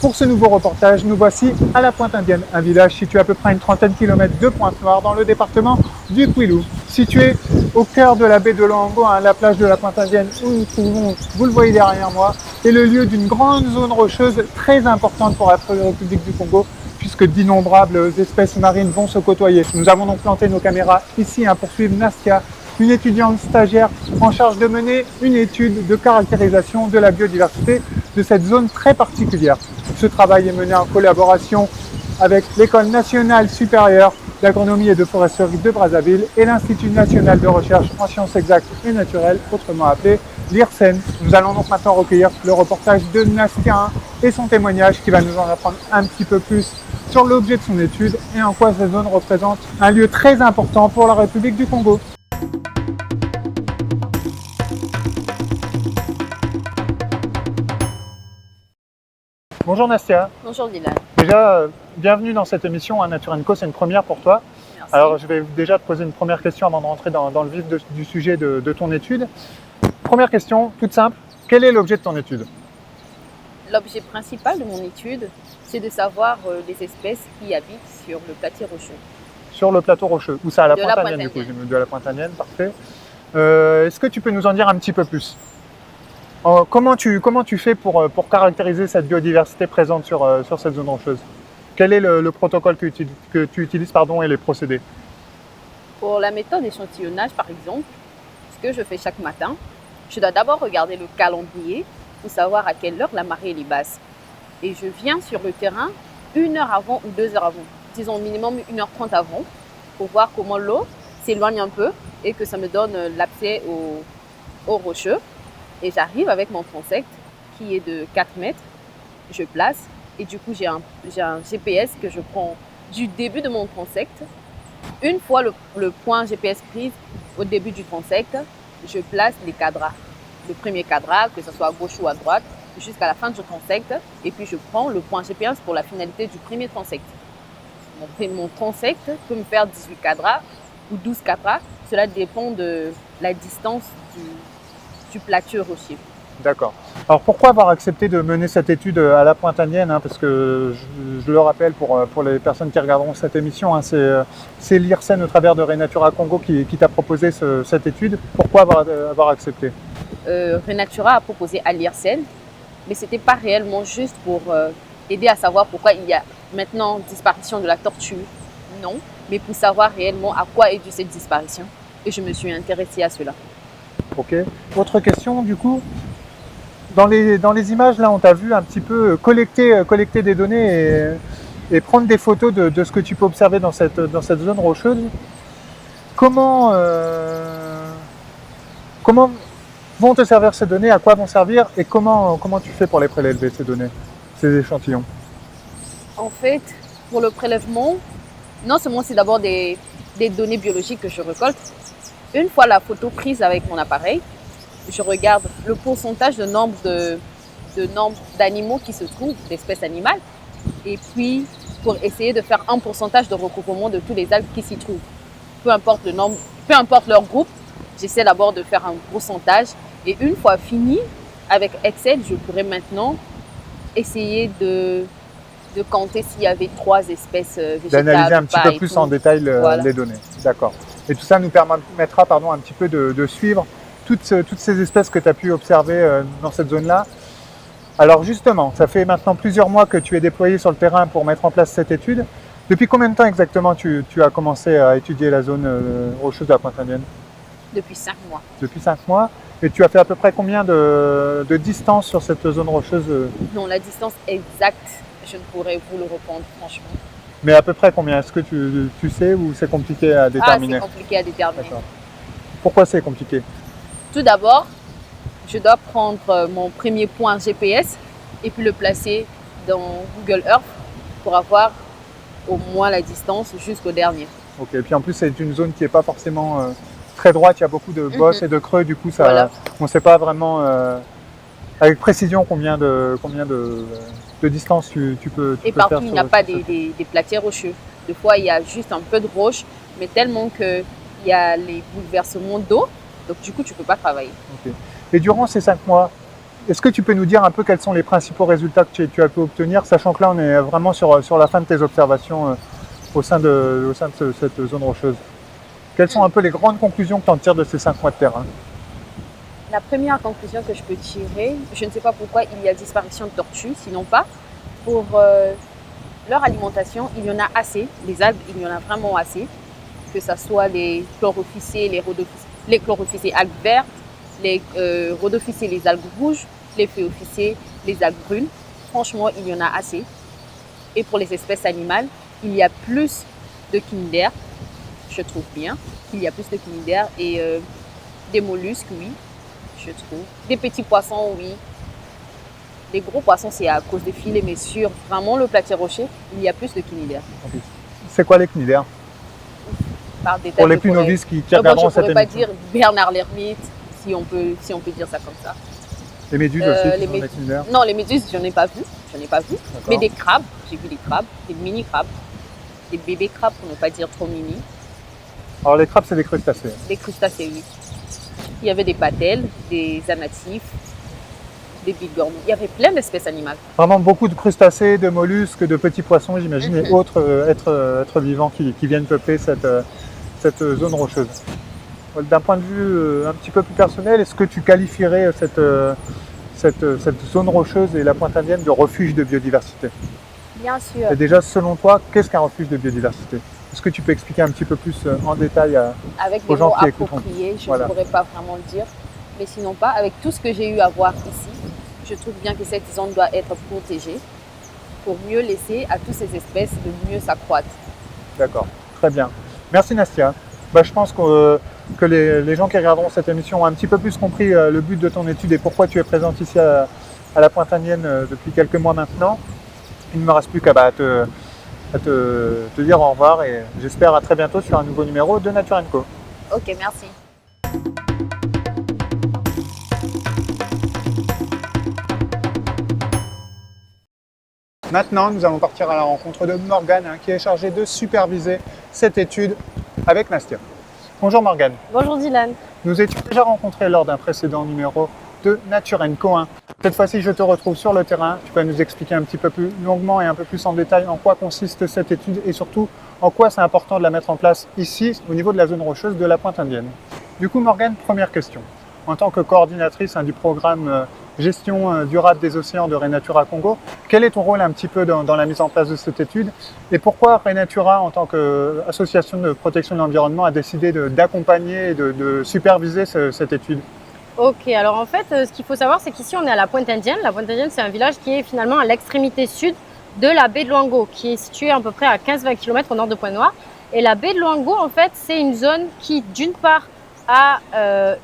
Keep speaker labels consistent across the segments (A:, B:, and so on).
A: Pour ce nouveau reportage, nous voici à la Pointe-Indienne, un village situé à peu près à une trentaine de kilomètres de Pointe-Noire dans le département du Gouilloux. Situé au cœur de la baie de Loango, la plage de la Pointe-Indienne où nous trouvons, vous le voyez derrière moi, est le lieu d'une grande zone rocheuse très importante pour la République du Congo puisque d'innombrables espèces marines vont se côtoyer. Nous avons donc planté nos caméras ici pour suivre Nastia, une étudiante stagiaire en charge de mener une étude de caractérisation de la biodiversité de cette zone très particulière. Ce travail est mené en collaboration avec l'École nationale supérieure d'agronomie et de foresterie de Brazzaville et l'Institut national de recherche en sciences exactes et naturelles, autrement appelé l'IRSEN. Nous allons donc maintenant recueillir le reportage de Nastia et son témoignage qui va nous en apprendre un petit peu plus sur l'objet de son étude et en quoi cette zone représente un lieu très important pour la République du Congo. Bonjour Nastia.
B: Bonjour Dylan.
A: Déjà, bienvenue dans cette émission Nature & Co, c'est une première pour toi.
B: Merci.
A: Alors je vais déjà te poser une première question avant de rentrer dans le vif du sujet de ton étude. Première question, toute simple, quel est l'objet de ton étude?
B: L'objet principal de mon étude, c'est de savoir les espèces qui habitent sur le plateau rocheux.
A: Sur le plateau rocheux, où ça, à la
B: De la
A: Pointe-Indienne du coup, de la Pointe-Indienne, parfait. Est-ce que tu peux nous en dire un petit peu plus? Comment tu fais pour caractériser cette biodiversité présente sur cette zone rocheuse? Quel est le protocole que tu utilises et les procédés?
B: Pour la méthode d'échantillonnage, par exemple, ce que je fais chaque matin, je dois d'abord regarder le calendrier pour savoir à quelle heure la marée est basse. Et je viens sur le terrain 1 heure avant ou 2 heures avant, disons minimum 1h30 avant, pour voir comment l'eau s'éloigne un peu et que ça me donne l'accès aux rocheux. Et j'arrive avec mon transect qui est de 4 mètres, je place et du coup j'ai un GPS que je prends du début de mon transect. Une fois le point GPS pris au début du transect, je place les cadras. Le premier cadre, que ce soit à gauche ou à droite, jusqu'à la fin du transect et puis je prends le point GPS pour la finalité du premier transect. Mon transect peut me faire 18 cadras ou 12 cadras, cela dépend de la distance du plateau rocher. D'accord.
A: Alors pourquoi avoir accepté de mener cette étude à la Pointe-Indienne, parce que je le rappelle pour les personnes qui regarderont cette émission, c'est l'IRSEN au travers de Renatura Congo qui t'a proposé cette étude. Pourquoi avoir accepté?
B: Renatura a proposé à l'IRSEN, mais ce n'était pas réellement juste pour aider à savoir pourquoi il y a maintenant disparition de la tortue, non, mais pour savoir réellement à quoi est due cette disparition. Et je me suis intéressée à cela.
A: Ok. Autre question du coup, dans les images là on t'a vu un petit peu collecter des données et prendre des photos de ce que tu peux observer dans cette zone rocheuse. Comment vont te servir ces données, à quoi vont servir et comment tu fais pour les prélever ces données, ces échantillons?
B: En fait, pour le prélèvement, non seulement c'est d'abord des données biologiques que je récolte. Une fois la photo prise avec mon appareil, je regarde le pourcentage de nombre d'animaux qui se trouvent, d'espèces animales, et puis pour essayer de faire un pourcentage de regroupement de tous les algues qui s'y trouvent. Peu importe le nombre, peu importe leur groupe, j'essaie d'abord de faire un pourcentage et une fois fini, avec Excel, je pourrais maintenant essayer de compter s'il y avait 3 espèces végétales.
A: D'analyser un petit peu plus en détail
B: voilà.
A: Les données. D'accord. Et tout ça nous permettra un petit peu de suivre toutes ces espèces que tu as pu observer dans cette zone-là. Alors justement, ça fait maintenant plusieurs mois que tu es déployé sur le terrain pour mettre en place cette étude. Depuis combien de temps exactement tu as commencé à étudier la zone rocheuse de la Pointe-Indienne?
B: Depuis 5 mois.
A: Depuis 5 mois. Et tu as fait à peu près combien de distance sur cette zone rocheuse?
B: Non, la distance exacte, je ne pourrais vous le répondre franchement.
A: Mais à peu près combien? Est-ce que tu sais ou c'est compliqué à déterminer?
B: C'est compliqué à déterminer.
A: Pourquoi c'est compliqué?
B: Tout d'abord, je dois prendre mon premier point GPS et puis le placer dans Google Earth pour avoir au moins la distance jusqu'au dernier.
A: Ok, et puis en plus c'est une zone qui n'est pas forcément très droite, il y a beaucoup de bosses et de creux, du coup ça, voilà. On ne sait pas vraiment Avec précision, de distance tu peux
B: Et
A: faire
B: partout, il
A: sur
B: n'y a
A: le-
B: pas des plaquets rocheux. Des fois, il y a juste un peu de roche, mais tellement qu'il y a les bouleversements d'eau. Donc, du coup, tu ne peux pas travailler.
A: Ok. Et durant ces 5 mois, est-ce que tu peux nous dire un peu quels sont les principaux résultats que tu as pu obtenir, sachant que là, on est vraiment sur la fin de tes observations au sein de cette zone rocheuse? Quelles sont un peu les grandes conclusions que tu en tires de ces 5 mois de terrain?
B: La première conclusion que je peux tirer, je ne sais pas pourquoi il y a disparition de tortues, sinon pas. Pour leur alimentation, il y en a assez. Les algues, il y en a vraiment assez. Que ce soit les chlorophycées, les chlorophycées algues vertes, les rhodophycées, les algues rouges, les phéophycées, les algues brunes. Franchement, il y en a assez. Et pour les espèces animales, il y a plus de cnidaires, je trouve bien. Il y a plus de cnidaires et des mollusques, oui, je trouve. Des petits poissons, oui. Les gros poissons, c'est à cause des filets, mais sur vraiment le plateau rocher, il y a plus de cnidaires.
A: Okay. C'est quoi les cnidaires?
B: Par des
A: Pour les
B: de
A: plus
B: forêt.
A: novices qui
B: Bon,
A: regarderont
B: je
A: cette
B: ne pourrais pas
A: émission.
B: dire Bernard l'ermite, si on peut dire ça comme ça.
A: Les méduses aussi, qui
B: les
A: sont des
B: méduses.
A: cnidaires.
B: Non, les méduses, je n'en ai pas vu.
A: D'accord.
B: Mais des crabes, j'ai vu des crabes, des mini crabes, des bébés crabes pour ne pas dire trop mini.
A: Alors les crabes, c'est des crustacés.
B: Des crustacés, oui. Il y avait des patelles, des anatifs, des bigornes. Il y avait plein d'espèces animales.
A: Vraiment beaucoup de crustacés, de mollusques, de petits poissons, j'imagine, et autres êtres vivants qui viennent peupler cette zone rocheuse. D'un point de vue un petit peu plus personnel, est-ce que tu qualifierais cette zone rocheuse et la Pointe Indienne de refuge de biodiversité?
B: Bien sûr.
A: Et déjà, selon toi, qu'est-ce qu'un refuge de biodiversité? Est-ce que tu peux expliquer un petit peu plus en détail
B: Avec
A: aux
B: des
A: gens
B: mots
A: qui écouteront?
B: appropriés, je
A: Voilà.
B: ne pourrais pas vraiment le dire. Mais sinon pas, avec tout ce que j'ai eu à voir ici, je trouve bien que cette zone doit être protégée pour mieux laisser à toutes ces espèces de mieux s'accroître.
A: D'accord, très bien. Merci Nastia. Je pense que les gens qui regarderont cette émission ont un petit peu plus compris le but de ton étude et pourquoi tu es présente ici à la Pointe Indienne depuis quelques mois maintenant. Il ne me reste plus qu'à te dire au revoir et j'espère à très bientôt sur un nouveau numéro de Nature & Co.
B: Ok, merci.
A: Maintenant, nous allons partir à la rencontre de Morgane qui est chargée de superviser cette étude avec Nastia. Bonjour Morgane.
C: Bonjour Dylan.
A: Nous étions déjà rencontrés lors d'un précédent numéro de Nature & Co. Cette fois-ci, je te retrouve sur le terrain. Tu peux nous expliquer un petit peu plus longuement et un peu plus en détail en quoi consiste cette étude et surtout en quoi c'est important de la mettre en place ici, au niveau de la zone rocheuse de la Pointe Indienne. Du coup, Morgane, première question. En tant que coordinatrice du programme Gestion durable des océans de Renatura Congo, quel est ton rôle un petit peu dans la mise en place de cette étude et pourquoi Renatura, en tant qu'association de protection de l'environnement, a décidé d'accompagner et de superviser cette étude?
C: Ok, alors en fait, ce qu'il faut savoir, c'est qu'ici on est à la Pointe Indienne. La Pointe Indienne, c'est un village qui est finalement à l'extrémité sud de la baie de Luango, qui est située à peu près à 15-20 km au nord de Pointe-Noire. Et la baie de Luango, en fait, c'est une zone qui, d'une part, a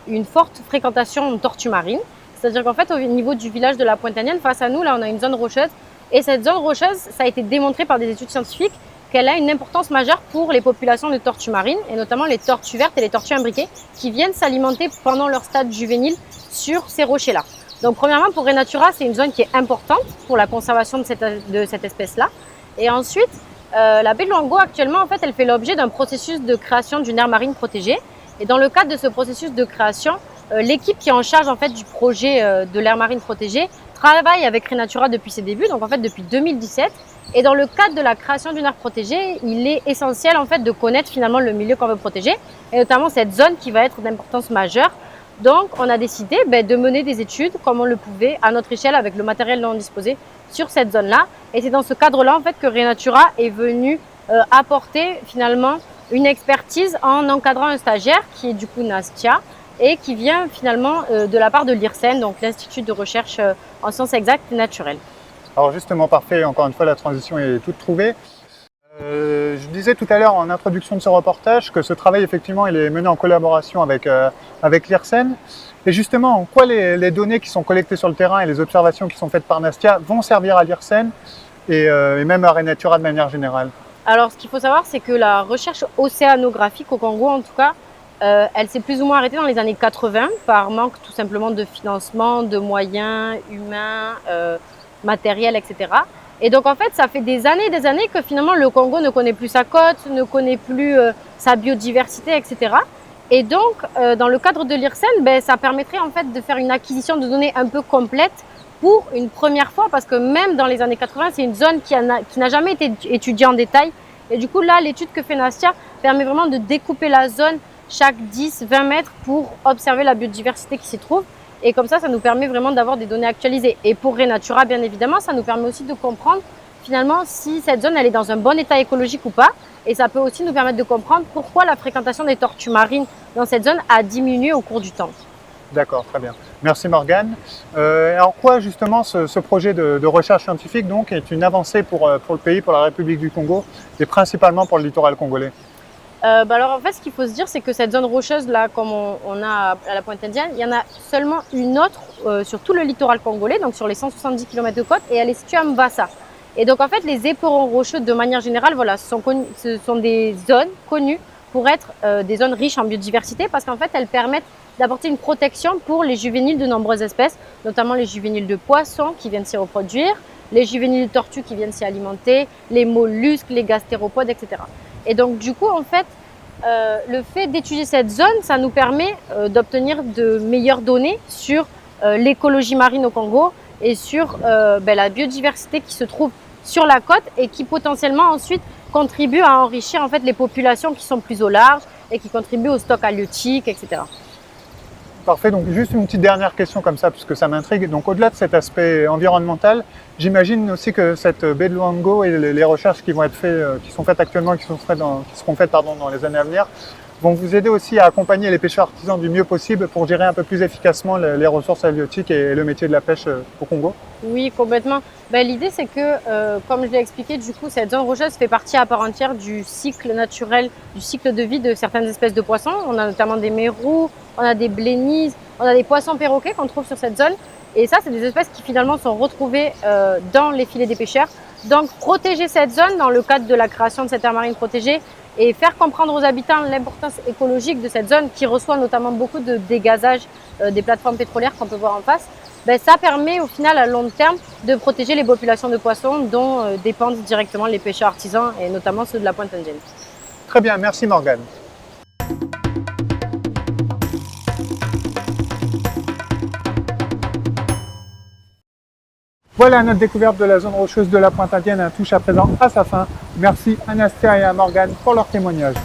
C: une forte fréquentation de tortues marines. C'est-à-dire qu'en fait, au niveau du village de la Pointe Indienne, face à nous, là, on a une zone rocheuse. Et cette zone rocheuse, ça a été démontré par des études scientifiques qu'elle a une importance majeure pour les populations de tortues marines, et notamment les tortues vertes et les tortues imbriquées, qui viennent s'alimenter pendant leur stade juvénile sur ces rochers-là. Donc premièrement, pour Renatura, c'est une zone qui est importante pour la conservation de cette espèce-là. Et ensuite, la baie de Luango, actuellement, en fait, elle fait l'objet d'un processus de création d'une aire marine protégée. Et dans le cadre de ce processus de création, l'équipe qui est en charge en fait, du projet de l'aire marine protégée travaille avec Renatura depuis ses débuts, donc en fait depuis 2017. Et dans le cadre de la création d'une aire protégée, il est essentiel en fait de connaître finalement le milieu qu'on veut protéger, et notamment cette zone qui va être d'importance majeure. Donc on a décidé de mener des études comme on le pouvait à notre échelle avec le matériel dont on disposait sur cette zone-là. Et c'est dans ce cadre-là en fait que Renatura est venu apporter finalement une expertise en encadrant un stagiaire qui est du coup Nastia et qui vient finalement de la part de l'IRSEN, donc l'Institut de recherche en sciences exactes et naturelles.
A: Alors justement, parfait, encore une fois la transition est toute trouvée. Je disais tout à l'heure en introduction de ce reportage que ce travail effectivement il est mené en collaboration avec l'IRSEN. Et justement, en quoi les données qui sont collectées sur le terrain et les observations qui sont faites par Nastia vont servir à l'IRSEN et même à Renatura de manière générale?
C: Alors ce qu'il faut savoir, c'est que la recherche océanographique au Congo en tout cas Elle s'est plus ou moins arrêtée dans les années 80 par manque tout simplement de financement, de moyens humains, matériels, etc. Et donc en fait, ça fait des années que finalement le Congo ne connaît plus sa côte, ne connaît plus sa biodiversité, etc. Et donc, dans le cadre de l'IRSEN, ça permettrait en fait de faire une acquisition de données un peu complète pour une première fois, parce que même dans les années 80, c'est une zone qui n'a jamais été étudiée en détail. Et du coup, là, l'étude que fait Nastia permet vraiment de découper la zone chaque 10-20 mètres pour observer la biodiversité qui s'y trouve. Et comme ça nous permet vraiment d'avoir des données actualisées. Et pour Renatura, bien évidemment, ça nous permet aussi de comprendre finalement si cette zone elle est dans un bon état écologique ou pas. Et ça peut aussi nous permettre de comprendre pourquoi la fréquentation des tortues marines dans cette zone a diminué au cours du temps.
A: D'accord, très bien. Merci Morgane. En quoi justement ce projet de recherche scientifique donc, est une avancée pour le pays, pour la République du Congo et principalement pour le littoral congolais?
C: Alors en fait, ce qu'il faut se dire, c'est que cette zone rocheuse là, comme on a à la Pointe Indienne, il y en a seulement une autre sur tout le littoral congolais, donc sur les 170 km de côte, et elle est située à Mbassa. Et donc en fait, les éperons rocheux, de manière générale, voilà, ce sont des zones connues pour être des zones riches en biodiversité, parce qu'en fait, elles permettent d'apporter une protection pour les juvéniles de nombreuses espèces, notamment les juvéniles de poissons qui viennent s'y reproduire, les juvéniles de tortues qui viennent s'y alimenter, les mollusques, les gastéropodes, etc. Et donc du coup, en fait, le fait d'étudier cette zone, ça nous permet d'obtenir de meilleures données sur l'écologie marine au Congo et sur la biodiversité qui se trouve sur la côte et qui potentiellement ensuite contribue à enrichir en fait les populations qui sont plus au large et qui contribuent au stock halieutique, etc.
A: Parfait, donc juste une petite dernière question comme ça, puisque ça m'intrigue. Donc au-delà de cet aspect environnemental, j'imagine aussi que cette baie de Luango et les recherches qui vont être faites, qui sont faites actuellement et qui seront faites dans les années à venir, vont vous aider aussi à accompagner les pêcheurs artisans du mieux possible pour gérer un peu plus efficacement les ressources halieutiques et le métier de la pêche au Congo?
C: Oui, complètement. L'idée, c'est que, comme je l'ai expliqué, du coup, cette zone rocheuse fait partie à part entière du cycle naturel, du cycle de vie de certaines espèces de poissons. On a notamment des mérous, on a des blénises, on a des poissons perroquets qu'on trouve sur cette zone. Et ça, c'est des espèces qui finalement sont retrouvées dans les filets des pêcheurs. Donc, protéger cette zone dans le cadre de la création de cette aire marine protégée et faire comprendre aux habitants l'importance écologique de cette zone qui reçoit notamment beaucoup de dégazage des plateformes pétrolières qu'on peut voir en face, ça permet au final à long terme de protéger les populations de poissons dont dépendent directement les pêcheurs artisans et notamment ceux de la Pointe Indienne.
A: Très bien, merci Morgane. Voilà, notre découverte de la zone rocheuse de la Pointe Indienne touche à présent à sa fin. Merci à Nastia et à Morgane pour leur témoignage.